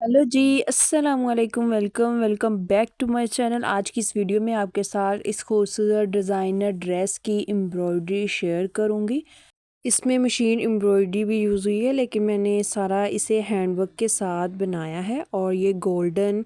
Hello ji, अस्सलाम वालेकुम। Welcome back to my channel. आज की इस वीडियो में आपके साथ इस खूबसूरत डिज़ाइनर ड्रेस की एम्ब्रॉयडरी शेयर करूंगी। इसमें मशीन एम्ब्रॉयडरी भी यूज़ हुई है, लेकिन मैंने सारा इसे हैंडवर्क के साथ बनाया है और ये गोल्डन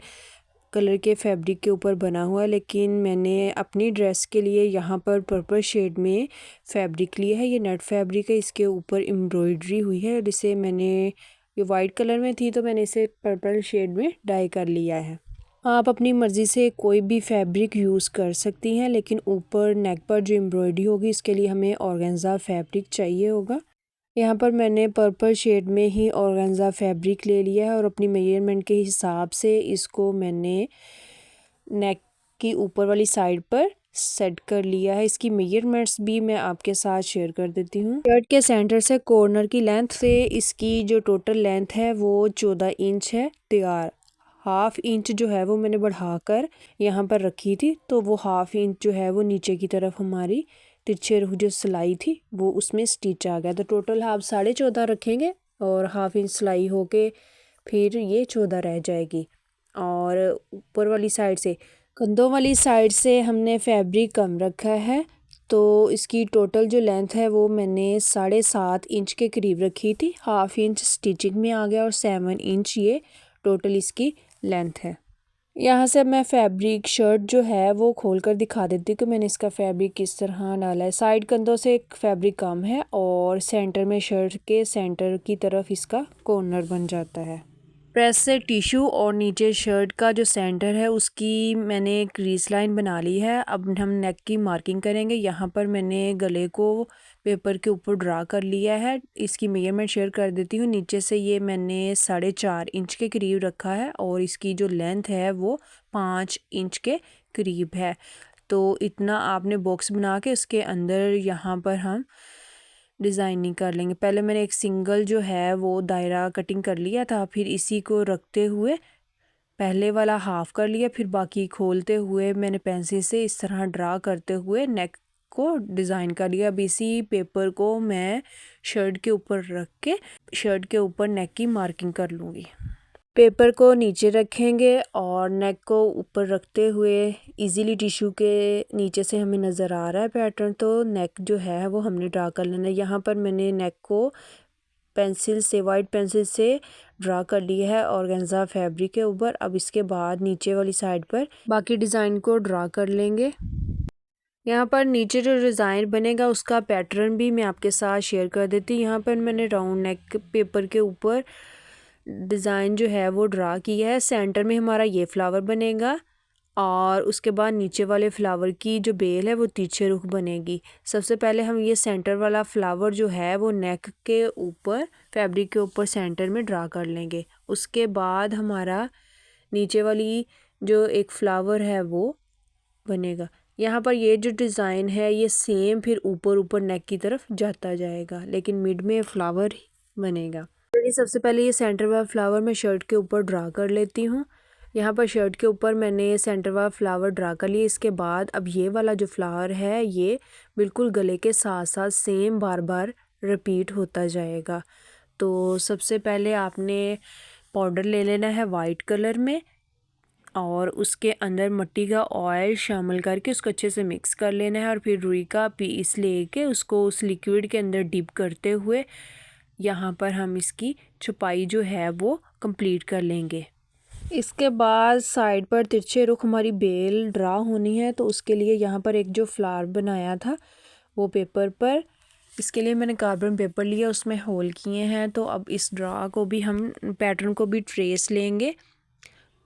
कलर के फैब्रिक के ऊपर बना हुआ है। लेकिन मैंने अपनी ड्रेस के लिए यहाँ पर पर्पल शेड में फैब्रिक लिया है। ये नेट फैब्रिक है, इसके ऊपर एम्ब्रॉयडरी हुई है। जिसे मैंने ये वाइट कलर में थी तो मैंने इसे पर्पल शेड में डाई कर लिया है। आप अपनी मर्ज़ी से कोई भी फैब्रिक यूज़ कर सकती हैं, लेकिन ऊपर नेक पर जो एम्ब्रॉयडरी होगी इसके लिए हमें ऑर्गेन्जा फैब्रिक चाहिए होगा। यहाँ पर मैंने पर्पल शेड में ही ऑर्गेन्जा फैब्रिक ले लिया है और अपनी मेजरमेंट के हिसाब से इसको मैंने नेक की ऊपर वाली साइड पर सेट कर लिया है। इसकी मेजरमेंट्स भी मैं आपके साथ शेयर कर देती हूँ। शर्ट के सेंटर से कॉर्नर की लेंथ से इसकी जो टोटल लेंथ है वो 14 इंच है तैयार। हाफ इंच जो है वो मैंने बढ़ाकर यहाँ पर रखी थी, तो वो हाफ इंच जो है वो नीचे की तरफ हमारी तिरछे रुख जो सिलाई थी वो उसमें स्टिच आ गया। तो टोटल आप 14.5 रखेंगे और हाफ इंच सिलाई होके फिर ये 14 रह जाएगी। और ऊपर वाली साइड से कंधों वाली साइड से हमने फैब्रिक कम रखा है, तो इसकी टोटल जो लेंथ है वो मैंने 7.5 इंच के करीब रखी थी। हाफ इंच स्टिचिंग में आ गया और 7 इंच ये टोटल इसकी लेंथ है। यहाँ से मैं फैब्रिक शर्ट जो है वो खोल कर दिखा देती हूँ कि मैंने इसका फैब्रिक किस तरह डाला है। साइड कंधों से एक फैब्रिक कम है और सेंटर में शर्ट के सेंटर की तरफ इसका कॉर्नर बन जाता है। प्रेस से टिश्यू और नीचे शर्ट का जो सेंटर है उसकी मैंने क्रीज लाइन बना ली है। अब हम नेक की मार्किंग करेंगे। यहाँ पर मैंने गले को पेपर के ऊपर ड्रा कर लिया है। इसकी मेजरमेंट शेयर कर देती हूँ। नीचे से ये मैंने 4.5 इंच के करीब रखा है और इसकी जो लेंथ है वो 5 इंच के करीब है। तो इतना आपने बॉक्स बना के उसके अंदर यहाँ पर हम डिज़ाइनिंग कर लेंगे। पहले मैंने एक सिंगल जो है वो दायरा कटिंग कर लिया था, फिर इसी को रखते हुए पहले वाला हाफ कर लिया, फिर बाकी खोलते हुए मैंने पेंसिल से इस तरह ड्रा करते हुए नेक को डिज़ाइन कर लिया। अब इसी पेपर को मैं शर्ट के ऊपर रख के शर्ट के ऊपर नेक की मार्किंग कर लूँगी। पेपर को नीचे रखेंगे और नेक को ऊपर रखते हुए इजीली टिश्यू के नीचे से हमें नज़र आ रहा है पैटर्न, तो नेक जो है वो हमने ड्रा कर लेना है। यहाँ पर मैंने नेक को पेंसिल से वाइट पेंसिल से ड्रा कर लिया है ऑर्गेन्जा फैब्रिक के ऊपर। अब इसके बाद नीचे वाली साइड पर बाकी डिज़ाइन को ड्रा कर लेंगे। यहाँ पर नीचे जो डिज़ाइन बनेगा उसका पैटर्न भी मैं आपके साथ शेयर कर देती हूँ। यहाँ पर मैंने राउंड नेक पेपर के ऊपर डिज़ाइन जो है वो ड्रा किया है। सेंटर में हमारा ये फ्लावर बनेगा और उसके बाद नीचे वाले फ्लावर की जो बेल है वो तिरछे रुख बनेगी। सबसे पहले हम ये सेंटर वाला फ्लावर जो है वो नेक के ऊपर फैब्रिक के ऊपर सेंटर में ड्रा कर लेंगे। उसके बाद हमारा नीचे वाली जो एक फ्लावर है वो बनेगा। यहाँ पर ये जो डिज़ाइन है ये सेम फिर ऊपर ऊपर नेक की तरफ जाता जाएगा, लेकिन मिड में फ्लावर बनेगा। चलिए सबसे पहले ये सेंटर वाला फ्लावर मैं शर्ट के ऊपर ड्रा कर लेती हूँ। यहाँ पर शर्ट के ऊपर मैंने सेंटर वाला फ्लावर ड्रा कर लिया। इसके बाद अब ये वाला जो फ्लावर है ये बिल्कुल गले के साथ साथ सेम बार बार रिपीट होता जाएगा। तो सबसे पहले आपने पाउडर ले लेना है वाइट कलर में और उसके अंदर मिट्टी का ऑयल शामिल करके उसको अच्छे से मिक्स कर लेना है और फिर रुई का पीस लेके उसको उस लिक्विड के अंदर डिप करते हुए यहाँ पर हम इसकी छुपाई जो है वो कंप्लीट कर लेंगे। इसके बाद साइड पर तिरछे रुख हमारी बेल ड्रा होनी है, तो उसके लिए यहाँ पर एक जो फ्लावर बनाया था वो पेपर पर, इसके लिए मैंने कार्बन पेपर लिया, उसमें होल किए हैं। तो अब इस ड्रा को भी हम पैटर्न को भी ट्रेस लेंगे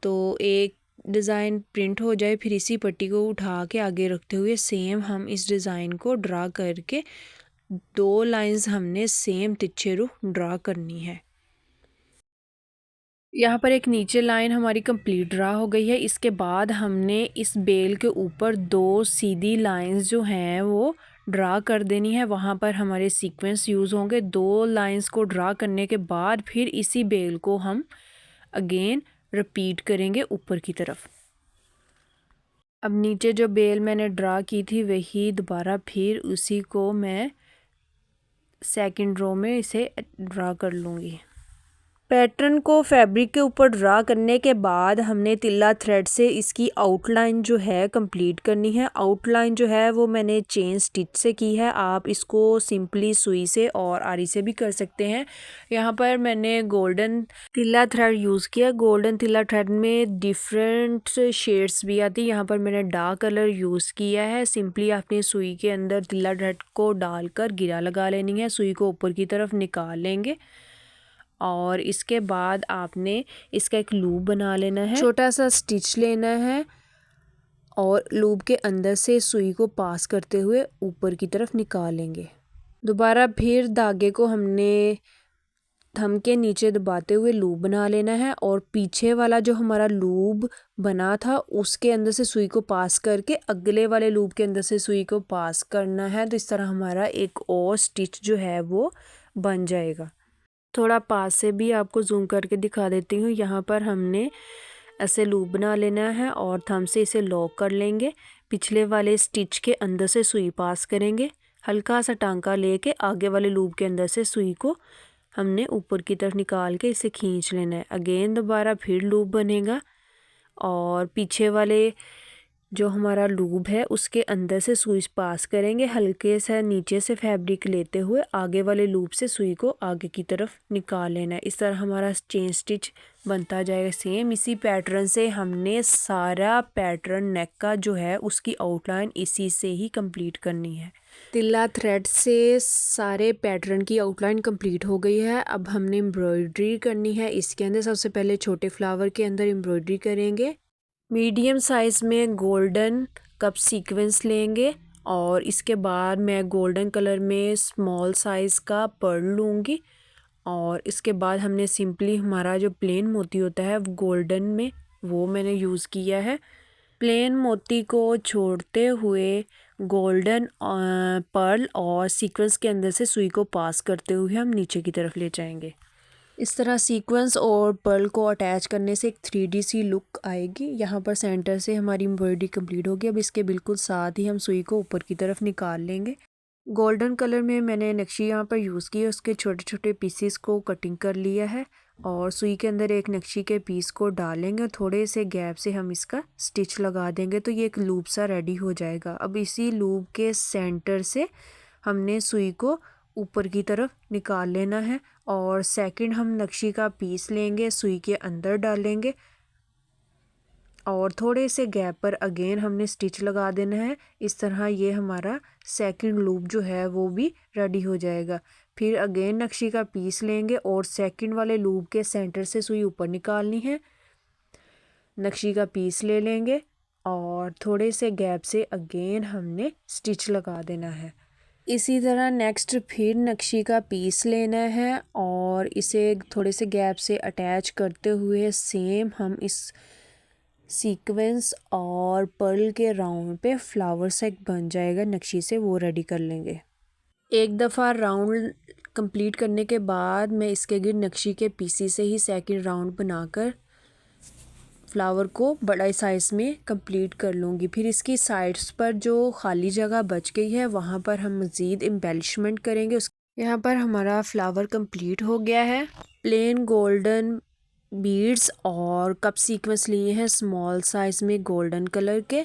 तो एक डिज़ाइन प्रिंट हो जाए। फिर इसी पट्टी को उठा के आगे रखते हुए सेम हम इस डिज़ाइन को ड्रा करके 2 लाइंस हमने सेम तिरछे रुख ड्रा करनी है। यहाँ पर एक नीचे लाइन हमारी कंप्लीट ड्रा हो गई है। इसके बाद हमने इस बेल के ऊपर 2 सीधी लाइंस जो हैं वो ड्रा कर देनी है। वहाँ पर हमारे सीक्वेंस यूज़ होंगे। 2 लाइंस को ड्रा करने के बाद फिर इसी बेल को हम अगेन रिपीट करेंगे ऊपर की तरफ। अब नीचे जो बेल मैंने ड्रा की थी वही दोबारा फिर उसी को मैं सेकंड रो में इसे ड्रा कर लूँगी। पैटर्न को फैब्रिक के ऊपर ड्रा करने के बाद हमने तिल्ला थ्रेड से इसकी आउटलाइन जो है कंप्लीट करनी है। आउटलाइन जो है वो मैंने चेन स्टिच से की है। आप इसको सिंपली सुई से और आरी से भी कर सकते हैं। यहाँ पर मैंने गोल्डन तिल्ला थ्रेड यूज़ किया। गोल्डन तिल्ला थ्रेड में डिफरेंट शेड्स भी आती है। यहाँ पर मैंने डार्क कलर यूज़ किया है। सिंपली आपने सुई के अंदर तिल्ला थ्रेड को डालकर गिरा लगा लेनी है। सुई को ऊपर की तरफ निकाल लेंगे और इसके बाद आपने इसका एक लूप बना लेना है। छोटा सा स्टिच लेना है और लूप के अंदर से सुई को पास करते हुए ऊपर की तरफ निकालेंगे। दोबारा फिर धागे को हमने थंब के नीचे दबाते हुए लूप बना लेना है और पीछे वाला जो हमारा लूप बना था उसके अंदर से सुई को पास करके अगले वाले लूप के अंदर से सुई को पास करना है। तो इस तरह हमारा एक और स्टिच जो है वो बन जाएगा। थोड़ा पास से भी आपको जूम करके दिखा देती हूँ। यहाँ पर हमने ऐसे लूप बना लेना है और थंब से इसे लॉक कर लेंगे। पिछले वाले स्टिच के अंदर से सुई पास करेंगे। हल्का सा टांका लेके आगे वाले लूप के अंदर से सुई को हमने ऊपर की तरफ निकाल के इसे खींच लेना है। अगेन दोबारा फिर लूप बनेगा और पीछे वाले जो हमारा लूप है उसके अंदर से सुई पास करेंगे। हल्के से नीचे से फैब्रिक लेते हुए आगे वाले लूप से सुई को आगे की तरफ निकाल लेना है। इस तरह हमारा चेन स्टिच बनता जाएगा। सेम इसी पैटर्न से हमने सारा पैटर्न नेक का जो है उसकी आउटलाइन इसी से ही कंप्लीट करनी है। तिल्ला थ्रेड से सारे पैटर्न की आउटलाइन कंप्लीट हो गई है। अब हमने एम्ब्रॉयडरी करनी है। इसके अंदर सबसे पहले छोटे फ्लावर के अंदर एम्ब्रॉयडरी करेंगे। मीडियम साइज़ में गोल्डन कप सीक्वेंस लेंगे और इसके बाद मैं गोल्डन कलर में स्मॉल साइज़ का पर्ल लूँगी और इसके बाद हमने सिंपली हमारा जो प्लेन मोती होता है वो गोल्डन में वो मैंने यूज़ किया है। प्लेन मोती को छोड़ते हुए गोल्डन पर्ल और सीक्वेंस के अंदर से सुई को पास करते हुए हम नीचे की तरफ ले जाएंगे। इस तरह सीक्वेंस और पर्ल को अटैच करने से एक 3D सी लुक आएगी। यहाँ पर सेंटर से हमारी एम्ब्रॉयडरी कंप्लीट होगी। अब इसके बिल्कुल साथ ही हम सुई को ऊपर की तरफ निकाल लेंगे। गोल्डन कलर में मैंने नक्शी यहाँ पर यूज़ की है। उसके छोटे छोटे पीसेस को कटिंग कर लिया है और सुई के अंदर एक नक्शी के पीस को डालेंगे और थोड़े से गैप से हम इसका स्टिच लगा देंगे तो ये एक लूप सा रेडी हो जाएगा। अब इसी लूप के सेंटर से हमने सुई को ऊपर की तरफ निकाल लेना है और सेकंड हम नक्शी का पीस लेंगे, सुई के अंदर डालेंगे और थोड़े से गैप पर अगेन हमने स्टिच लगा देना है। इस तरह ये हमारा सेकंड लूप जो है वो भी रेडी हो जाएगा। फिर अगेन नक्शी का पीस लेंगे और सेकंड वाले लूप के सेंटर से सुई ऊपर निकालनी है। नक्शी का पीस ले लेंगे और थोड़े से गैप से अगेन हमने स्टिच लगा देना है। इसी तरह नेक्स्ट फिर नक्शी का पीस लेना है और इसे थोड़े से गैप से अटैच करते हुए सेम हम इस सीक्वेंस और पर्ल के राउंड पे फ्लावर सेट बन जाएगा नक्शी से, वो रेडी कर लेंगे। एक दफ़ा राउंड कंप्लीट करने के बाद मैं इसके गिर्द नक्शी के पीसी से ही सेकंड राउंड बनाकर फ्लावर को बड़ा साइज़ में कंप्लीट कर लूँगी। फिर इसकी साइड्स पर जो खाली जगह बच गई है वहाँ पर हम मज़ीद एम्बेलिशमेंट करेंगे। यहाँ पर हमारा फ्लावर कंप्लीट हो गया है। प्लेन गोल्डन बीड्स और कप सीक्वेंस लिए हैं स्मॉल साइज़ में गोल्डन कलर के।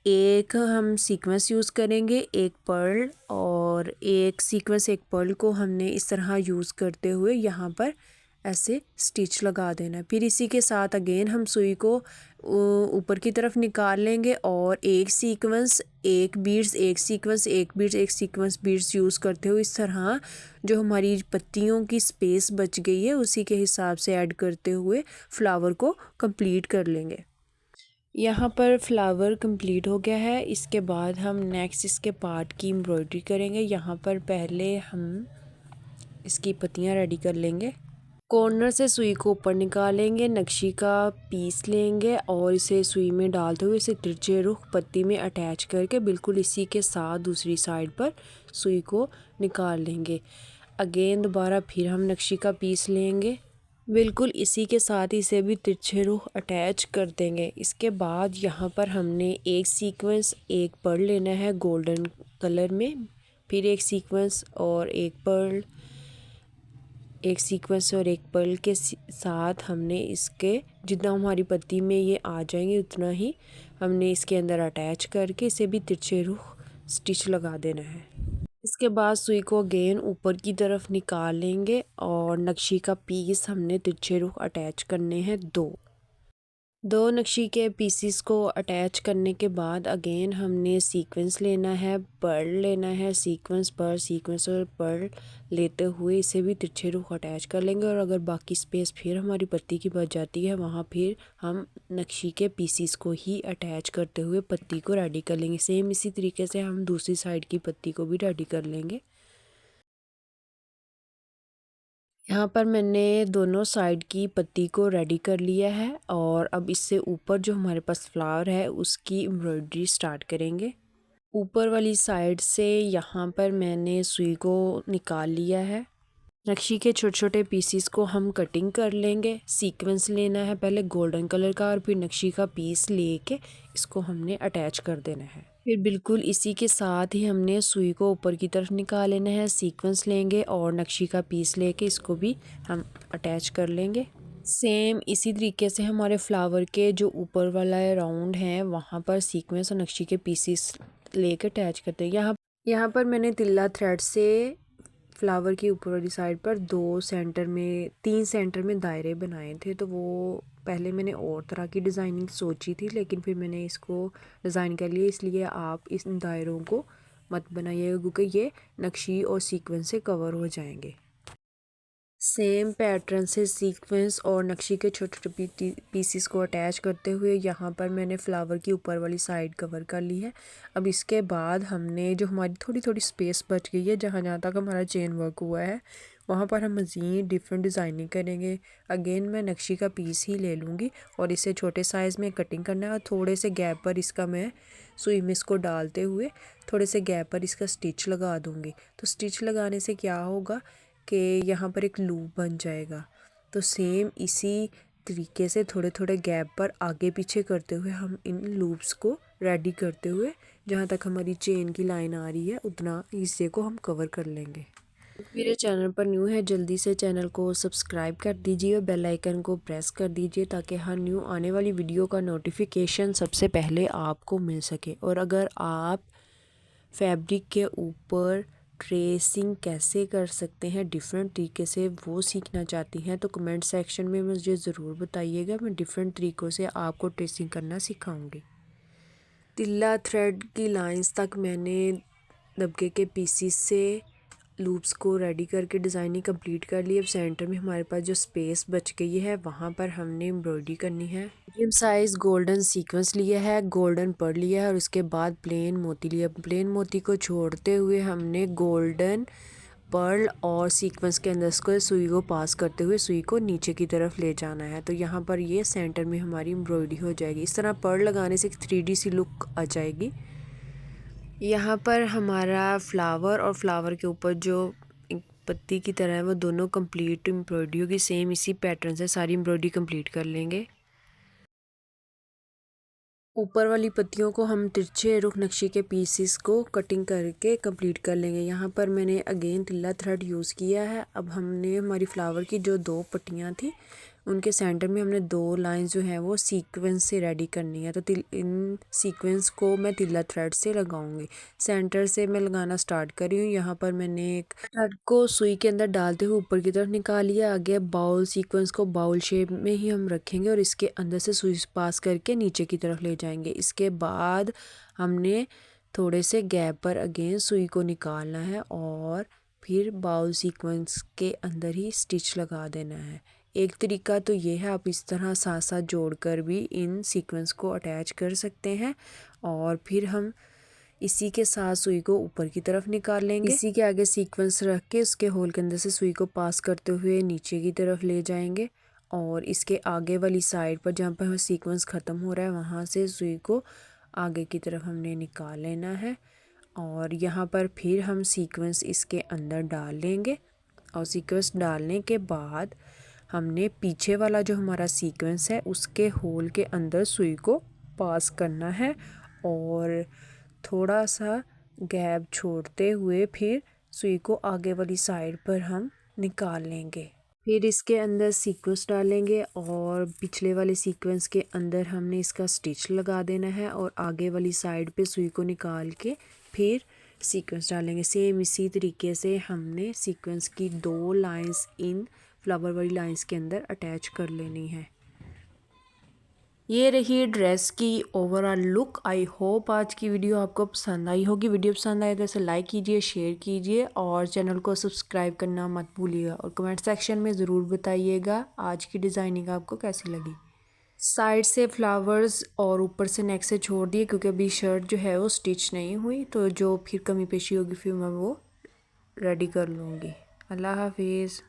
एक हम सीक्वेंस यूज़ करेंगे, एक पर्ल और एक सीक्वेंस एक पर्ल को हमने इस तरह यूज़ करते हुए यहाँ पर ऐसे स्टिच लगा देना है। फिर इसी के साथ अगेन हम सुई को ऊपर की तरफ निकाल लेंगे और एक सीक्वेंस एक बीड्स एक सीक्वेंस एक बीड्स एक सीक्वेंस बीड्स यूज़ करते हुए इस तरह जो हमारी पत्तियों की स्पेस बच गई है उसी के हिसाब से ऐड करते हुए फ्लावर को कंप्लीट कर लेंगे। यहाँ पर फ्लावर कंप्लीट हो गया है। इसके बाद हम नेक्स्ट इसके पार्ट की एम्ब्रॉयडरी करेंगे। यहाँ पर पहले हम इसकी पत्तियाँ रेडी कर लेंगे। कॉर्नर से सुई को ऊपर निकालेंगे, नक्शी का पीस लेंगे और इसे सुई में डालते हुए इसे तिरछे रुख पत्ती में अटैच करके बिल्कुल इसी के साथ दूसरी साइड पर सुई को निकाल लेंगे। अगेन दोबारा फिर हम नक्शी का पीस लेंगे, बिल्कुल इसी के साथ इसे भी तिरछे रुख अटैच कर देंगे। इसके बाद यहाँ पर हमने एक सीक्वेंस एक पर्ल लेना है गोल्डन कलर में, फिर एक सीक्वेंस और एक पर्ल, एक सीक्वेंस और एक पर्ल के साथ हमने इसके जितना हमारी पत्ती में ये आ जाएंगे उतना ही हमने इसके अंदर अटैच करके इसे भी तिरछे रुख स्टिच लगा देना है। इसके बाद सुई को अगेन ऊपर की तरफ निकाल लेंगे और नक्शी का पीस हमने तिरछे रुख अटैच करने हैं दो नक्शी के पीसीस को अटैच करने के बाद अगेन हमने सीक्वेंस लेना है, पर्ल लेना है, सीक्वेंस और पर्ल लेते हुए इसे भी तिरछे रुख अटैच कर लेंगे। और अगर बाकी स्पेस फिर हमारी पत्ती की बच जाती है वहाँ फिर हम नक्शी के पीसीस को ही अटैच करते हुए पत्ती को रेडी कर लेंगे। सेम इसी तरीके से हम दूसरी साइड की पत्ती को भी रेडी कर लेंगे। यहाँ पर मैंने दोनों साइड की पत्ती को रेडी कर लिया है और अब इससे ऊपर जो हमारे पास फ्लावर है उसकी एम्ब्रॉयडरी स्टार्ट करेंगे। ऊपर वाली साइड से यहाँ पर मैंने सुई को निकाल लिया है। नक्शी के छोटे छोटे पीसीस को हम कटिंग कर लेंगे। सीक्वेंस लेना है पहले गोल्डन कलर का और फिर नक्शी का पीस लेके इसको हमने अटैच कर देना है। फिर बिल्कुल इसी के साथ ही हमने सुई को ऊपर की तरफ निकाल लेना है। सीक्वेंस लेंगे और नक्शी का पीस लेके इसको भी हम अटैच कर लेंगे। सेम इसी तरीके से हमारे फ्लावर के जो ऊपर वाला राउंड है वहाँ पर सीक्वेंस और नक्शी के पीसीस लेके अटैच करते हैं। यहाँ पर मैंने तिल्ला थ्रेड से फ्लावर की ऊपर वाली साइड पर 3 सेंटर में दायरे बनाए थे। तो वो पहले मैंने और तरह की डिज़ाइनिंग सोची थी लेकिन फिर मैंने इसको डिज़ाइन कर लिया। इसलिए आप इस दायरों को मत बनाइएगा क्योंकि ये नक्शी और सीक्वेंस से कवर हो जाएंगे। सेम पैटर्न से सीक्वेंस और नक्शी के छोटे छोटे पीसीस को अटैच करते हुए यहाँ पर मैंने फ्लावर की ऊपर वाली साइड कवर कर ली है। अब इसके बाद हमने जो हमारी थोड़ी थोड़ी स्पेस बच गई है जहाँ जहाँ तक हमारा चेन वर्क हुआ है वहाँ पर हम मज़ीद डिफरेंट डिज़ाइनिंग करेंगे। अगेन मैं नक्शी का पीस ही ले लूँगी और इसे छोटे साइज़ में कटिंग करना है और थोड़े से गैप पर इसका मैं सुई में इसको डालते हुए थोड़े से गैप पर इसका स्टिच लगा दूँगी। तो स्टिच लगाने से क्या होगा कि यहाँ पर एक लूप बन जाएगा। तो सेम इसी तरीके से थोड़े थोड़े गैप पर आगे पीछे करते हुए हम इन लूप्स को रेडी करते हुए जहाँ तक हमारी चेन की लाइन आ रही है उतना हिस्से को हम कवर कर लेंगे। मेरे चैनल पर न्यू है जल्दी से चैनल को सब्सक्राइब कर दीजिए और बेल आइकन को प्रेस कर दीजिए ताकि हर न्यू आने वाली वीडियो का नोटिफिकेशन सबसे पहले आपको मिल सके। और अगर आप फैब्रिक के ऊपर ट्रेसिंग कैसे कर सकते हैं डिफरेंट तरीके से वो सीखना चाहती हैं तो कमेंट सेक्शन में मुझे ज़रूर बताइएगा। मैं डिफरेंट तरीक़ों से आपको ट्रेसिंग करना सिखाऊंगी। तिल्ला थ्रेड की लाइंस तक मैंने दबके के पीसीस से लूप्स को रेडी करके डिज़ाइनिंग कंप्लीट कर ली। अब सेंटर में हमारे पास जो स्पेस बच गई है वहाँ पर हमने एम्ब्रॉयडरी करनी है। मीडियम साइज़ गोल्डन सीक्वेंस लिया है, गोल्डन पर्ल लिया है और उसके बाद प्लेन मोती लिया। प्लेन मोती को छोड़ते हुए हमने गोल्डन पर्ल और सीक्वेंस के अंदर को सुई को पास करते हुए सुई को नीचे की तरफ ले जाना है। तो यहाँ पर ये सेंटर में हमारी एम्ब्रॉयडरी हो जाएगी। इस तरह पर्ल लगाने से 3D सी लुक आ जाएगी। यहाँ पर हमारा फ्लावर और फ्लावर के ऊपर जो एक पत्ती की तरह है वो दोनों कंप्लीट एम्ब्रॉयडरी होगी। सेम इसी पैटर्न से सारी एम्ब्रॉयडरी कंप्लीट कर लेंगे। ऊपर वाली पत्तियों को हम तिरछे रुख नक्शी के पीसेस को कटिंग करके कंप्लीट कर लेंगे। यहाँ पर मैंने अगेन तिल्ला थ्रेड यूज़ किया है। अब हमने हमारी फ्लावर की जो 2 पट्टियाँ थी उनके सेंटर में हमने 2 लाइंस जो हैं वो सीक्वेंस से रेडी करनी है। तो इन सीक्वेंस को मैं तिल्ला थ्रेड से लगाऊंगी। सेंटर से मैं लगाना स्टार्ट कर रही हूँ। यहाँ पर मैंने एक थ्रेड को सुई के अंदर डालते हुए ऊपर की तरफ निकाल लिया। आगे बाउल सीक्वेंस को बाउल शेप में ही हम रखेंगे और इसके अंदर से सुई पास करके नीचे की तरफ ले जाएंगे। इसके बाद हमने थोड़े से गैप पर अगेन सुई को निकालना है और फिर बाउल सीक्वेंस के अंदर ही स्टिच लगा देना है। एक तरीका तो ये है, आप इस तरह साथ साथ जोड़कर भी इन सीक्वेंस को अटैच कर सकते हैं और फिर हम इसी के साथ सुई को ऊपर की तरफ निकाल लेंगे। इसी के आगे सीक्वेंस रख के उसके होल के अंदर से सुई को पास करते हुए नीचे की तरफ ले जाएंगे और इसके आगे वाली साइड पर जहाँ पर सीक्वेंस ख़त्म हो रहा है वहाँ से सुई को आगे की तरफ हमने निकाल लेना है और यहाँ पर फिर हम सीक्वेंस इसके अंदर डाल लेंगे। और सीक्वेंस डालने के बाद हमने पीछे वाला जो हमारा सीक्वेंस है उसके होल के अंदर सुई को पास करना है और थोड़ा सा गैप छोड़ते हुए फिर सुई को आगे वाली साइड पर हम निकाल लेंगे। फिर इसके अंदर सीक्वेंस डालेंगे और पिछले वाले सीक्वेंस के अंदर हमने इसका स्टिच लगा देना है और आगे वाली साइड पे सुई को निकाल के फिर सीक्वेंस डालेंगे। सेम इसी तरीके से हमने सीक्वेंस की 2 लाइंस इन फ्लावर वाली लाइंस के अंदर अटैच कर लेनी है। ये रही ड्रेस की ओवरऑल लुक। आई होप आज की वीडियो आपको पसंद आई होगी। वीडियो पसंद आए तो इसे लाइक कीजिए, शेयर कीजिए और चैनल को सब्सक्राइब करना मत भूलिएगा और कमेंट सेक्शन में ज़रूर बताइएगा आज की डिज़ाइनिंग आपको कैसी लगी। साइड से फ्लावर्स और ऊपर से नेक से छोड़ दिए क्योंकि अभी शर्ट जो है वो स्टिच नहीं हुई, तो जो फिर कमी पेशी होगी फिर मैं वो रेडी कर लूँगी। अल्लाह हाफिज़।